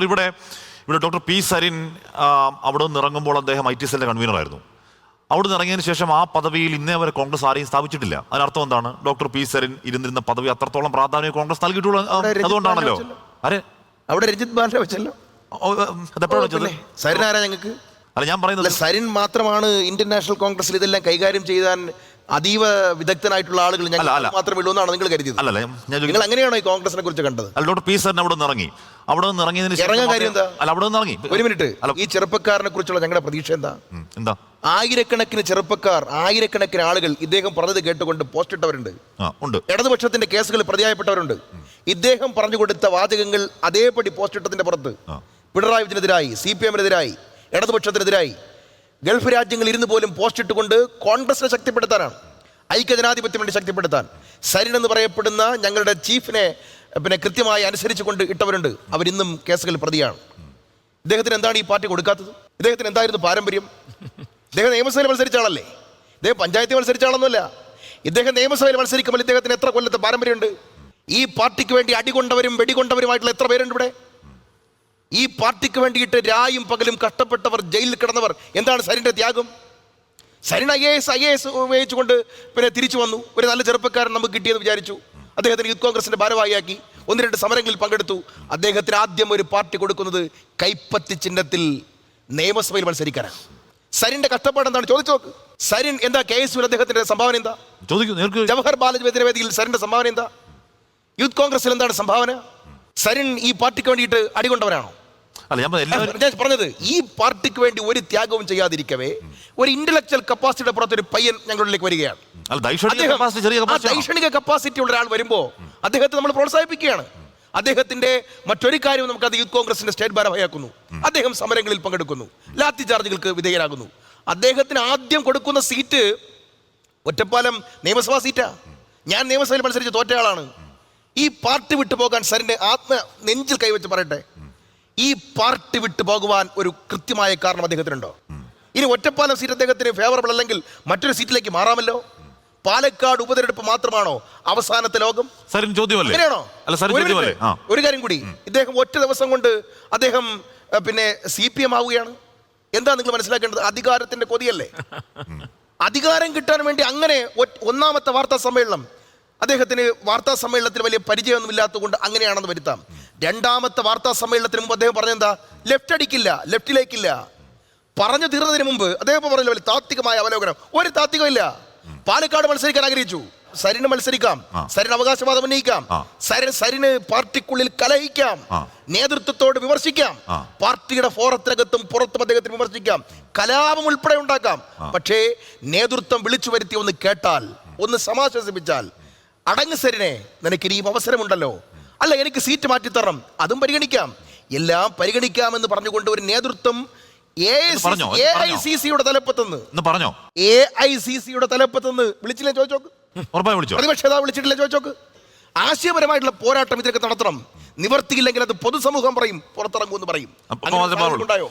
ഇവിടെ ഇവിടെ doctor P Sarin അവിടെ നിന്ന് ഇറങ്ങുമ്പോൾ അദ്ദേഹം IT സെല്ലിന്റെ കൺവീനറായിരുന്നു. അവിടെ നിന്ന് ഇറങ്ങിയതിന് ശേഷം ആ പദവിയിൽ ഇന്നേ വരെ കോൺഗ്രസ് ആരെയും സ്ഥാപിച്ചിട്ടില്ല. അതിനർത്ഥം എന്താണ്? ഡോക്ടർ പി സരിൻ ഇരുന്നിരുന്ന പദവി അത്രത്തോളം പ്രാധാന്യം കോൺഗ്രസ് നൽകിയിട്ടുള്ളൂ. അതുകൊണ്ടാണല്ലോ. അരെ അവിടെ രഞ്ജിത്ത് ബാലിനെ വെച്ചല്ലോ. അതെപ്പോഴാണ് വെച്ചത്? സരിൻ ആരാ ഞങ്ങൾക്ക്? അല്ല, ഞാൻ പറയുന്നത് സരിൻ മാത്രമാണ് ഇന്ത്യൻ നാഷണൽ കോൺഗ്രസിൽ ഇതെല്ലാം കൈകാര്യം ചെയ്യാൻ അതീവ വിദഗ്ധനായിട്ടുള്ള ആളുകൾ മാത്രമേ ഉള്ളൂ എന്നാണ് നിങ്ങൾ കരുതിയത്? അല്ലല്ല, നിങ്ങൾ അങ്ങനെയാണോ ഈ കോൺഗ്രസിനെ കുറിച്ച് കണ്ടത്? അല്ല, ഡോക്ടർ പി സരിൻ അവിടെ നിന്ന് ഇറങ്ങി. അവിടെ നിന്ന് ഇറങ്ങിയതിന് ഇറങ്ങാൻ കാര്യം എന്താ? അല്ല, അവിടെ നിന്ന് ഇറങ്ങി. ഒരു മിനിറ്റ്, ഈ ചെറുപ്പക്കാരനെ കുറിച്ചുള്ള ഞങ്ങളുടെ പ്രതീക്ഷ എന്താ? എന്താ? ആയിരക്കണക്കിന് ചെറുപ്പക്കാർ, ആയിരക്കണക്കിന് ആളുകൾ ഇദ്ദേഹം പറഞ്ഞത് കേട്ടുകൊണ്ട് പോസ്റ്റ് ഇട്ടവരുണ്ട്. ഇടതുപക്ഷത്തിന്റെ കേസുകൾ പ്രതിയായപ്പെട്ടവരുണ്ട്. ഇദ്ദേഹം പറഞ്ഞു കൊടുത്ത വാചകങ്ങൾ അതേപടി പോസ്റ്റ് ഇട്ടതിന്റെ പുറത്ത് പിണറായി വിജയനെതിരായി, CPM-നെതിരായി, ഇടതുപക്ഷത്തിനെതിരായി ഗൾഫ് രാജ്യങ്ങളിൽ ഇരുന്ന് പോലും പോസ്റ്റ് ഇട്ടുകൊണ്ട് കോൺഗ്രസിനെ ശക്തിപ്പെടുത്താനാണ്, ഐക്യജനാധിപത്യം വേണ്ടി ശക്തിപ്പെടുത്താൻ സരിൻ എന്ന് പറയപ്പെടുന്ന ഞങ്ങളുടെ ചീഫിനെ കൃത്യമായി അനുസരിച്ചുകൊണ്ട് ഇട്ടവരുണ്ട്. അവരിന്നും കേസുകൾ പ്രതിയാണ്. ഇദ്ദേഹത്തിന് എന്താണ് ഈ പാർട്ടി കൊടുക്കാത്തത്? ഇദ്ദേഹത്തിന് എന്തായിരുന്നു പാരമ്പര്യം? ഇദ്ദേഹം നിയമസഭയിൽ മത്സരിച്ച ആളല്ലേ? ഇദ്ദേഹം പഞ്ചായത്തിൽ മത്സരിച്ച ആളൊന്നുമല്ല. ഇദ്ദേഹം നിയമസഭയിൽ മത്സരിക്കുമ്പോൾ ഇദ്ദേഹത്തിന് എത്ര കൊല്ലത്തെ പാരമ്പര്യമുണ്ട്? ഈ പാർട്ടിക്ക് വേണ്ടി അടികൊണ്ടവരും വെടികൊണ്ടവരുമായിട്ടുള്ള എത്ര പേരുണ്ട് ഇവിടെ? ഈ പാർട്ടിക്ക് വേണ്ടിയിട്ട് രായും പകലും കഷ്ടപ്പെട്ടവർ, ജയിലിൽ കിടന്നവർ. എന്താണ് സരിന്റെ ത്യാഗം? സരിൻ IAS ഉപയോഗിച്ചുകൊണ്ട് തിരിച്ചു വന്നു. ഒരു നല്ല ചെറുപ്പക്കാരൻ നമുക്ക് കിട്ടിയെന്ന് വിചാരിച്ചു. അദ്ദേഹത്തിന് യൂത്ത് കോൺഗ്രസിന്റെ ഭാരവാഹിയാക്കി. 1-2 സമരങ്ങളിൽ പങ്കെടുത്തു. അദ്ദേഹത്തിന് ആദ്യം ഒരു പാർട്ടി കൊടുക്കുന്നത് കൈപ്പത്തി ചിഹ്നത്തിൽ നിയമസഭയിൽ മത്സരിക്കാനാണ്. സരിന്റെ കഷ്ടപ്പാട് എന്താണ് ചോദിച്ചു നോക്ക്. സരിൻ എന്താ KSU അദ്ദേഹത്തിന്റെ സംഭാവന എന്താ? ജവഹർ ബാലജി വേദിയിൽ സരിന്റെ സംഭാവന എന്താ? യൂത്ത് കോൺഗ്രസിൽ എന്താണ് സംഭാവന? സരിൻ ഈ പാർട്ടിക്ക് വേണ്ടിയിട്ട് അടികൊണ്ടവരാണോ? ഞാൻ പറഞ്ഞത്, ഈ പാർട്ടിക്ക് വേണ്ടി ഒരു ത്യാഗവും ചെയ്യാതിരിക്കവേ ഒരു ഇന്റലക്ച്വൽ കപ്പാസിറ്റിയുടെ പുറത്തൊരു പയ്യൻ ഞങ്ങളിലേക്ക് വരികയാണ്. ദൈക്ഷണിക കപ്പാസിറ്റി ഉള്ള ഒരാൾ വരുമ്പോ അദ്ദേഹത്തെ നമ്മൾ പ്രോത്സാഹിപ്പിക്കുകയാണ്. അദ്ദേഹത്തിന്റെ മറ്റൊരു കാര്യം നമുക്ക് അത് യൂത്ത് കോൺഗ്രസിന്റെ സ്റ്റേറ്റ് ഭാരവാഹിയാക്കുന്നു. അദ്ദേഹം സമരങ്ങളിൽ പങ്കെടുക്കുന്നു, ലാത്തി ചാർജുകൾക്ക് വിധേയനാകുന്നു. അദ്ദേഹത്തിന് ആദ്യം കൊടുക്കുന്ന സീറ്റ് ഒറ്റപ്പാലം നിയമസഭാ സീറ്റാ. ഞാൻ നിയമസഭയിൽ മത്സരിച്ച് തോറ്റ ആളാണ്. ഈ പാർട്ടി വിട്ടു പോകാൻ സരിന്റെ നെഞ്ചിൽ കൈവച്ച് പറയട്ടെ, ഈ പാർട്ടി വിട്ടു പോകുവാൻ ഒരു കൃത്യമായ കാരണം അദ്ദേഹത്തിനുണ്ടോ? ഇനി ഒറ്റപ്പാലം സീറ്റ് അദ്ദേഹത്തിന് ഫേവറബിൾ അല്ലെങ്കിൽ മറ്റൊരു സീറ്റിലേക്ക് മാറാമല്ലോ. പാലക്കാട് ഉപതെരഞ്ഞെടുപ്പ് മാത്രമാണോ അവസാനത്തെ ലോകം? അങ്ങനെയാണോ? ഒരു കാര്യം കൂടി, ഇദ്ദേഹം ഒറ്റ ദിവസം കൊണ്ട് അദ്ദേഹം CPM ആവുകയാണ്. എന്താ നിങ്ങൾ മനസ്സിലാക്കേണ്ടത്? അധികാരത്തിന്റെ കൊതിയല്ലേ? അധികാരം കിട്ടാൻ വേണ്ടി അങ്ങനെ ഒന്നാമത്തെ വാർത്താ സമ്മേളനം, അദ്ദേഹത്തിന് വാർത്താ സമ്മേളനത്തിൽ വലിയ പരിചയമൊന്നും ഇല്ലാത്തതുകൊണ്ട് അങ്ങനെയാണെന്ന് വരുത്താം. രണ്ടാമത്തെ വാർത്താ സമ്മേളനത്തിന് മുമ്പ് അദ്ദേഹം പറഞ്ഞെന്താ? ലെഫ്റ്റ് അടിക്കില്ല, ലെഫ്റ്റിലേക്കില്ല. പറഞ്ഞു തീർന്നതിന് മുമ്പ് അദ്ദേഹം പറഞ്ഞ വലിയ താത്വികമായ അവലോകനം. ഒരു താത്വികമില്ല. പാലക്കാട് മത്സരിക്കാൻ ആഗ്രഹിച്ചു. സരിന് മത്സരിക്കാം, സരിന് അവകാശവാദം ഉന്നയിക്കാം, സരിന് പാർട്ടിക്കുള്ളിൽ കലഹിക്കാം, നേതൃത്വത്തോട് വിമർശിക്കാം, പാർട്ടിയുടെ ഫോറത്തിനകത്തും പുറത്തും അദ്ദേഹത്തിന് വിമർശിക്കാം, കലാപം ഉൾപ്പെടെ ഉണ്ടാക്കാം. പക്ഷേ നേതൃത്വം വിളിച്ചു വരുത്തി ഒന്ന് കേട്ടാൽ, ഒന്ന് സമാശ്വസിപ്പിച്ചാൽ, അടങ്ങ് സരിനെ, നിനക്ക് ഇനിയും അവസരമുണ്ടല്ലോ, അല്ല എനിക്ക് സീറ്റ് മാറ്റിത്തരണം, അതും പരിഗണിക്കാം, എല്ലാം പരിഗണിക്കാമെന്ന് പറഞ്ഞുകൊണ്ട് ഒരു നേതൃത്വം AICC-യുടെ തലപ്പത്തുനിന്ന് വിളിച്ചില്ലേ ചോദിച്ചോക്ക്? പ്രതിപക്ഷ നേതാവ് വിളിച്ചിട്ടില്ലേ ചോദിച്ചോക്ക്? ആശയപരമായിട്ടുള്ള പോരാട്ടം ഇതിലേക്ക് നടത്തണം. നിവർത്തിയില്ലെങ്കിൽ അത് പൊതുസമൂഹം പറയും, പുറത്തിറങ്ങുമെന്ന് പറയും. ഉണ്ടായോ?